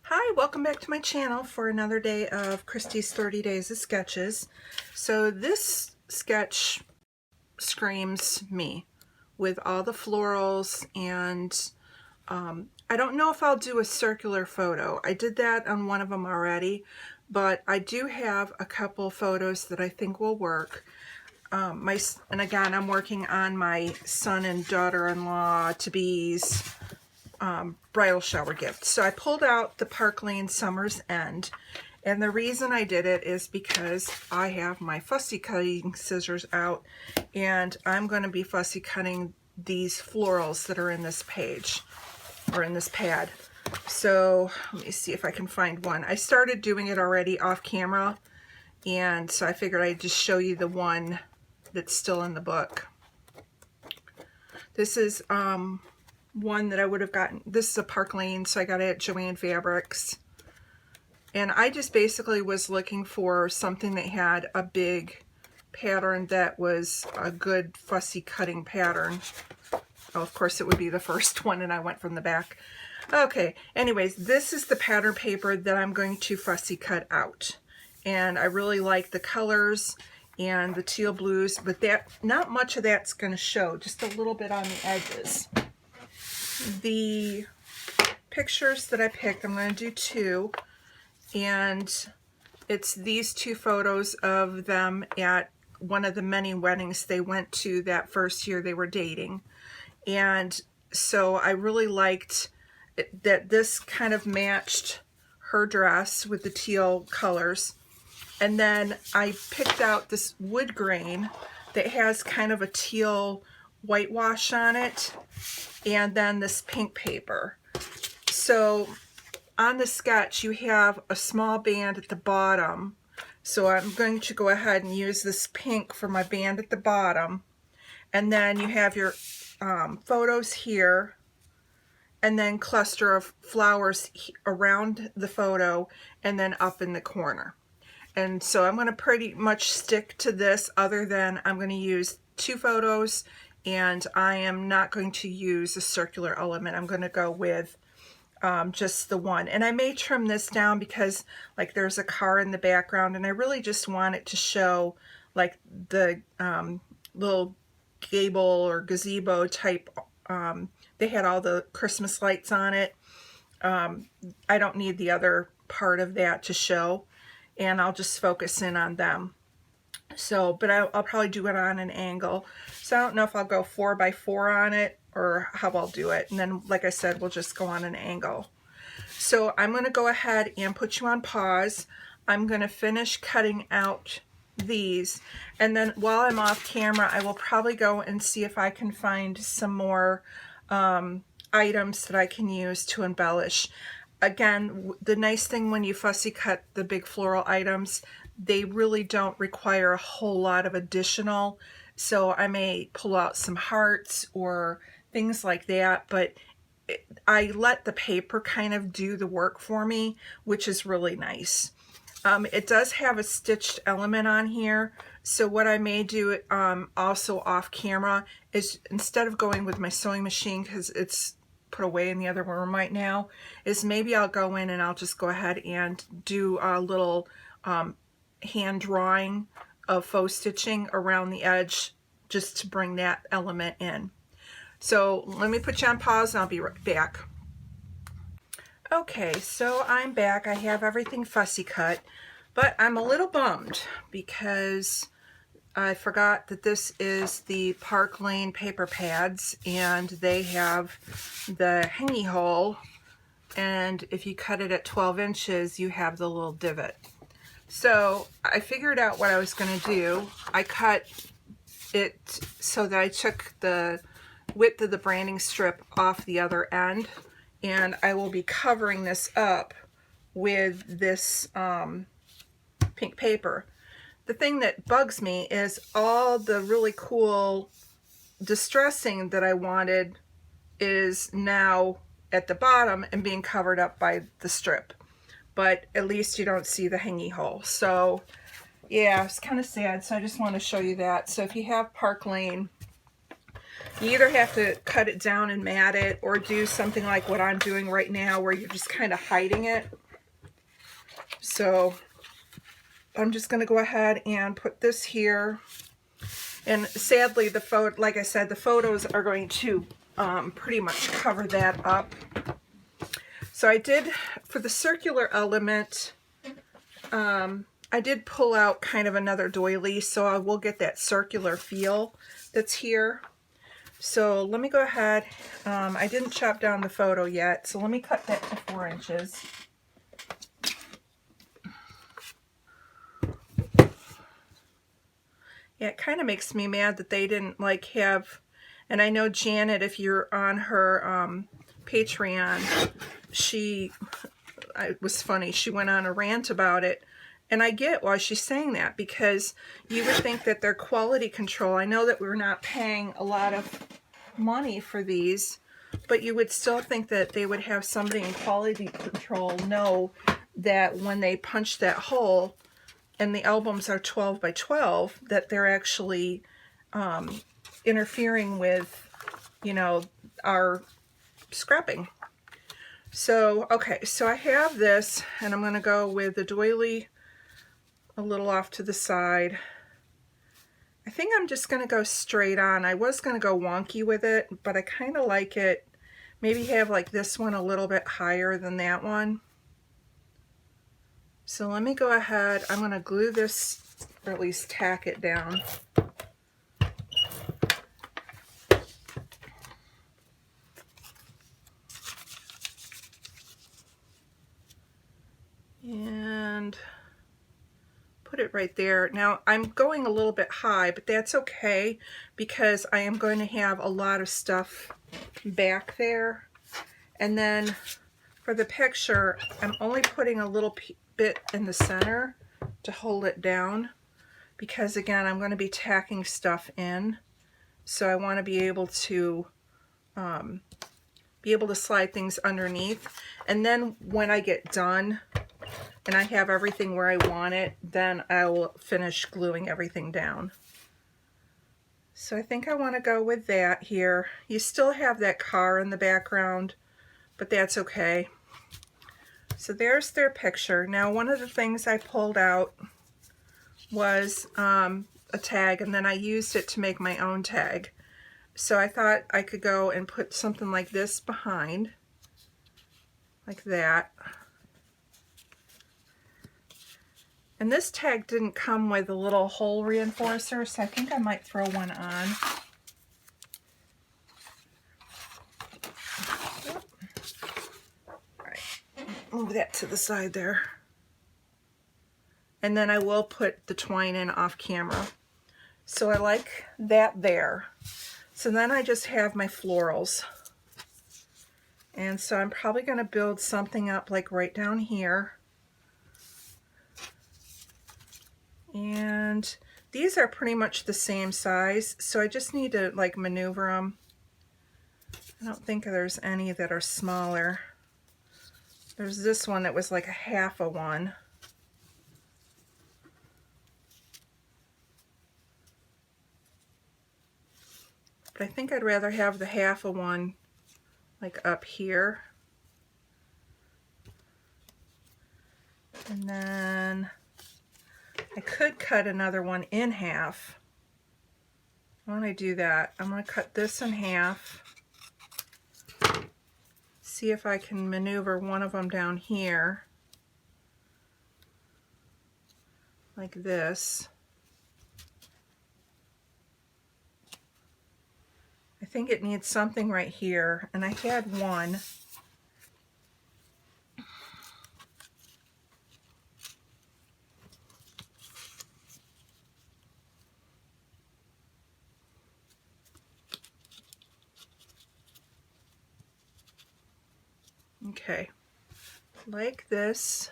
Hi, welcome back to my channel for another day of Christy's 30 Days of Sketches. So this sketch screams me with all the florals, and I don't know if I'll do a circular photo. I did that on one of them already, but I do have a couple photos that I think will work. And again, I'm working on my son and daughter-in-law to be's bridal shower gift. So I pulled out the Park Lane Summer's End, and the reason I did it is because I have my fussy cutting scissors out, and I'm going to be fussy cutting these florals that are in this page, or in this pad. So let me see if I can find one. I started doing it already off camera, and so I figured I'd just show you the one that's still in the book. This is one that I would have gotten. This is a Park Lane, so I got it at Joann Fabrics. And I just basically was looking for something that had a big pattern that was a good fussy cutting pattern. Oh, of course it would be the first one, and I went from the back. Okay, anyways, this is the pattern paper that I'm going to fussy cut out. And I really like the colors and the teal blues, but that not much of that's going to show, just a little bit on the edges. The pictures that I picked, I'm going to do two, and it's these two photos of them at one of the many weddings they went to that first year they were dating. And so I really liked that this kind of matched her dress with the teal colors. And then I picked out this wood grain that has kind of a teal whitewash on it, and then this pink paper. So on the sketch you have a small band at the bottom, so I'm going to go ahead and use this pink for my band at the bottom, and then you have your photos here, and then cluster of flowers around the photo, and then up in the corner. And so I'm going to pretty much stick to this, other than I'm going to use two photos, and I am not going to use a circular element. I'm going to go with just the one. And I may trim this down because like there's a car in the background, and I really just want it to show like the little gable or gazebo type. They had all the Christmas lights on it. I don't need the other part of that to show, and I'll just focus in on them. So, but I'll probably do it on an angle. So I don't know if I'll go 4x4 on it or how I'll do it. And then, like I said, we'll just go on an angle. So I'm going to go ahead and put you on pause. I'm going to finish cutting out these. And then while I'm off camera, I will probably go and see if I can find some more items that I can use to embellish. Again, the nice thing when you fussy cut the big floral items, they really don't require a whole lot of additional. So I may pull out some hearts or things like that, but I let the paper kind of do the work for me, which is really nice. It does have a stitched element on here, so what I may do also off camera is, instead of going with my sewing machine because it's put away in the other room right now, is maybe I'll go in and I'll just go ahead and do a little hand drawing of faux stitching around the edge, just to bring that element in. So let me put you on pause and I'll be right back. Okay, so I'm back. I have everything fussy cut, but I'm a little bummed because I forgot that this is the Park Lane paper pads, and they have the hangy hole, and if you cut it at 12 inches you have the little divot. So I figured out what I was going to do. I cut it so that I took the width of the branding strip off the other end, and I will be covering this up with this pink paper. The thing that bugs me is all the really cool distressing that I wanted is now at the bottom and being covered up by the strip, but at least you don't see the hangy hole. So yeah, it's kind of sad, so I just want to show you that. So if you have Park Lane, You either have to cut it down and mat it, or do something like what I'm doing right now where you're just kind of hiding it. So I'm just going to go ahead and put this here. And sadly, the photo, like I said, the photos are going to pretty much cover that up. So I did, for the circular element, I did pull out kind of another doily, so I will get that circular feel that's here. So let me go ahead. I didn't chop down the photo yet, so let me cut that to 4 inches. Yeah, it kind of makes me mad that they didn't like have, and I know Janet, if you're on her Patreon, it was funny, she went on a rant about it. And I get why she's saying that, because you would think that their quality control, I know that we're not paying a lot of money for these, but you would still think that they would have somebody in quality control know that when they punch that hole and the albums are 12 by 12, that they're actually interfering with, you know, our scrapping. So, okay, so I have this, and I'm going to go with the doily a little off to the side. I think I'm just going to go straight on. I was going to go wonky with it, but I kind of like it. Maybe have like this one a little bit higher than that one. So let me go ahead. I'm going to glue this, or at least tack it down. And put it right there. Now I'm going a little bit high, but that's okay, because I am going to have a lot of stuff back there. And then for the picture, I'm only putting a little bit in the center to hold it down, because again, I'm going to be tacking stuff in. So I want to be able to slide things underneath. And then when I get done and I have everything where I want it, then I will finish gluing everything down. So I think I want to go with that here. You still have that car in the background, but that's okay. So there's their picture. Now, one of the things I pulled out was a tag, and then I used it to make my own tag. So I thought I could go and put something like this behind, like that. And this tag didn't come with a little hole reinforcer, so I think I might throw one on. All right, move that to the side there. And then I will put the twine in off camera. So I like that there. So then I just have my florals. And so I'm probably going to build something up like right down here. And these are pretty much the same size, so I just need to like maneuver them. I don't think there's any that are smaller. There's this one that was like a half a one. But I think I'd rather have the half a one like up here. And then I could cut another one in half. Why don't I do that? I'm going to cut this in half. See if I can maneuver one of them down here. Like this. I think it needs something right here, and I had one. Okay, like this,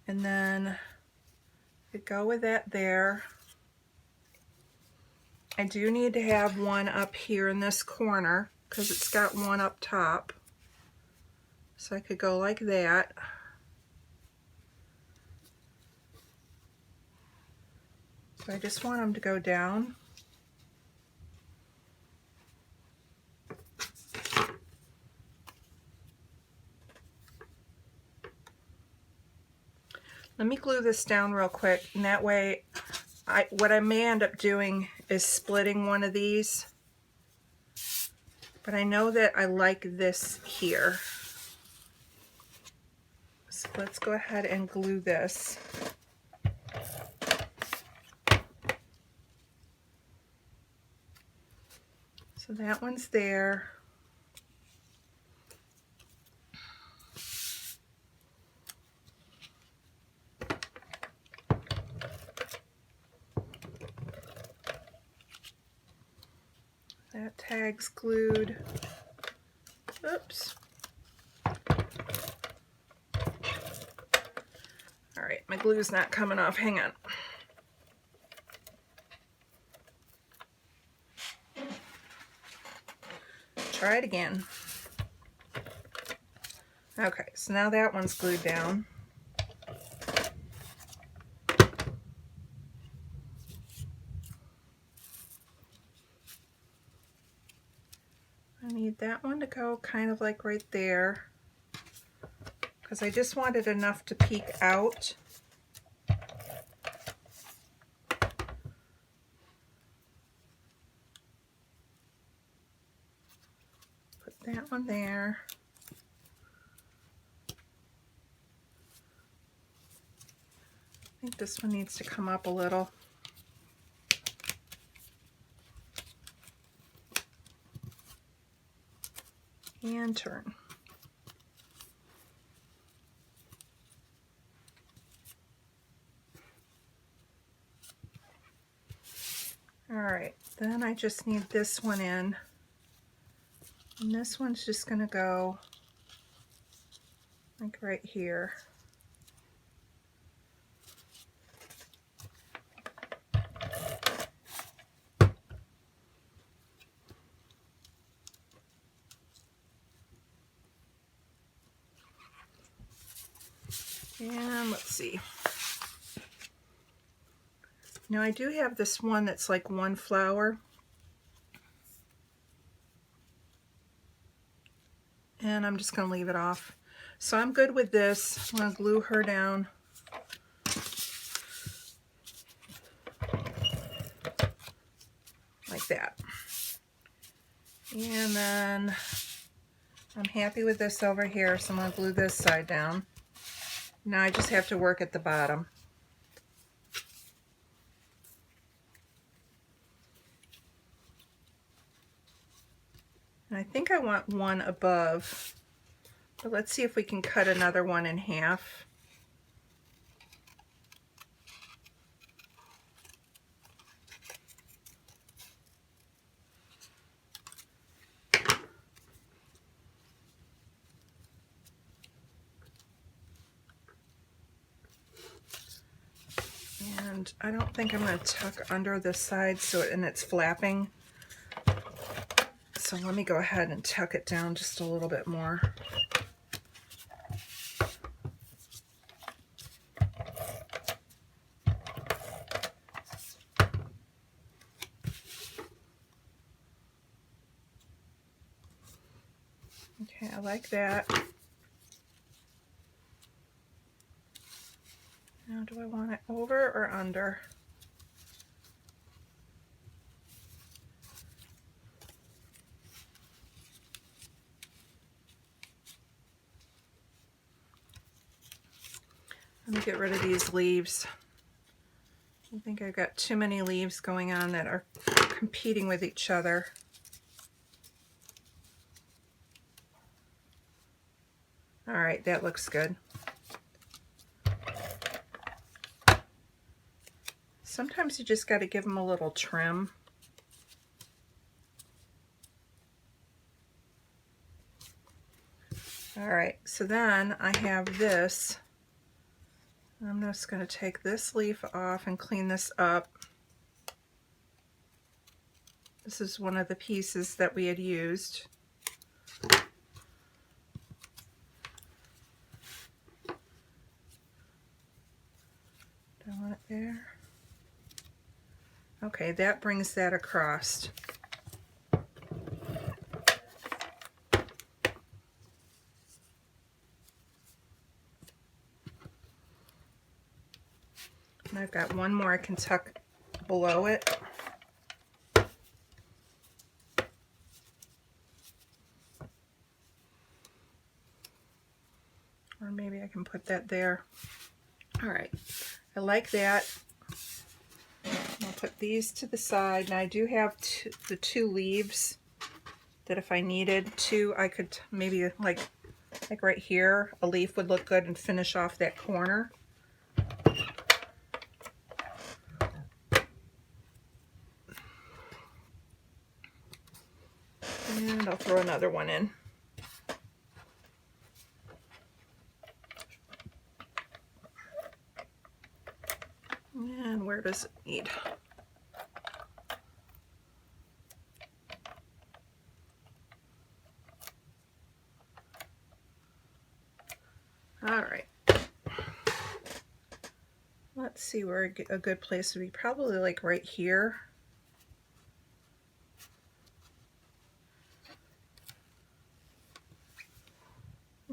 and then I go with that there. I do need to have one up here in this corner because it's got one up top. So I could go like that. So I just want them to go down. Let me glue this down real quick, and that way what I may end up doing is splitting one of these, but I know that I like this here. So let's go ahead and glue this. So that one's there. That tag's glued. Oops. All right, my glue's not coming off. Hang on. Try it again. Okay, so now that one's glued down. I need that one to go kind of like right there, because I just wanted enough to peek out. Put that one there. I think this one needs to come up a little. And turn. All right, then I just need this one in. And this one's just going to go like right here. And let's see. Now I do have this one that's like one flower. And I'm just going to leave it off. So I'm good with this. I'm going to glue her down. Like that. And then I'm happy with this over here, so I'm going to glue this side down. Now I just have to work at the bottom. And I think I want one above, but let's see if we can cut another one in half. And I don't think I'm going to tuck under this side and it's flapping. So let me go ahead and tuck it down just a little bit more. Okay, I like that. Now, do I want it over or under? Let me get rid of these leaves. I think I've got too many leaves going on that are competing with each other. All right, that looks good. Sometimes you just got to give them a little trim. All right, so then I have this. I'm just going to take this leaf off and clean this up. This is one of the pieces that we had used. Do I want it there? Okay, that brings that across. I've got one more I can tuck below it. Or maybe I can put that there. All right, I like that. I'll put these to the side, and I do have the two leaves that if I needed to, I could maybe like right here, a leaf would look good and finish off that corner. And I'll throw another one in. And where does it need? All right. Let's see where a good place would be. Probably like right here.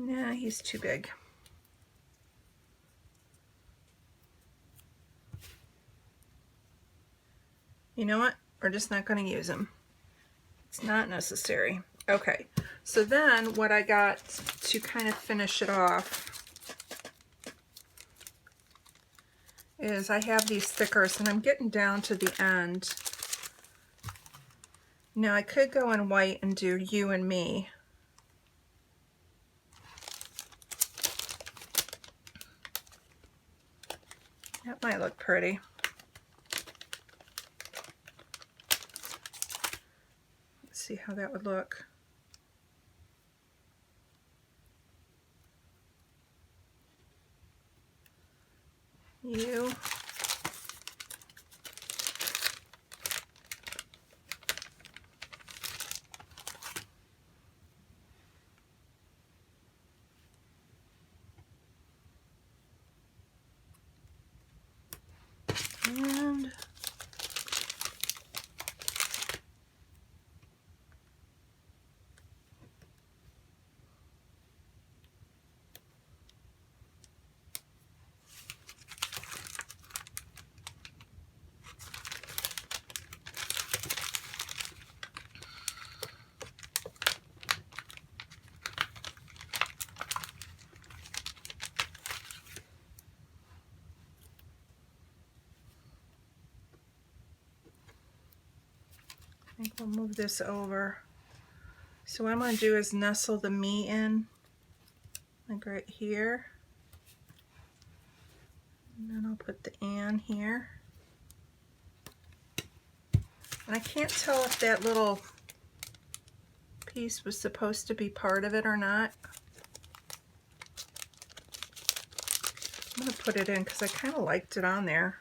Nah, he's too big. You know what? We're just not going to use him. It's not necessary. Okay, so then what I got to kind of finish it off is I have these stickers, and I'm getting down to the end. Now I could go in white and do you and me. That might look pretty. Let's see how that would look. You. And I think we'll move this over. So what I'm going to do is nestle the me in, like right here. And then I'll put the Ann here. And I can't tell if that little piece was supposed to be part of it or not. I'm going to put it in because I kind of liked it on there.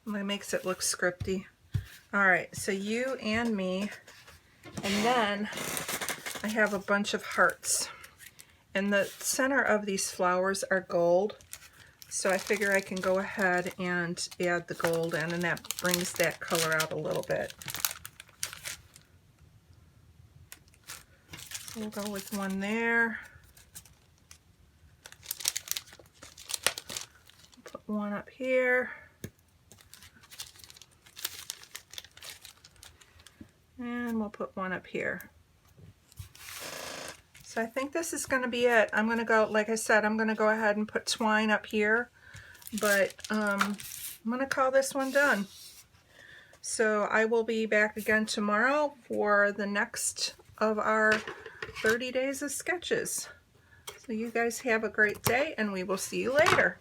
It makes it look scripty. All right, so you and me, and then I have a bunch of hearts. And the center of these flowers are gold, so I figure I can go ahead and add the gold in, and that brings that color out a little bit. So we'll go with one there. Put one up here. And we'll put one up here. So I think this is going to be it. I'm going to go, like I said, I'm going to go ahead and put twine up here, but I'm going to call this one done. So I will be back again tomorrow for the next of our 30 days of sketches. So you guys have a great day, and we will see you later.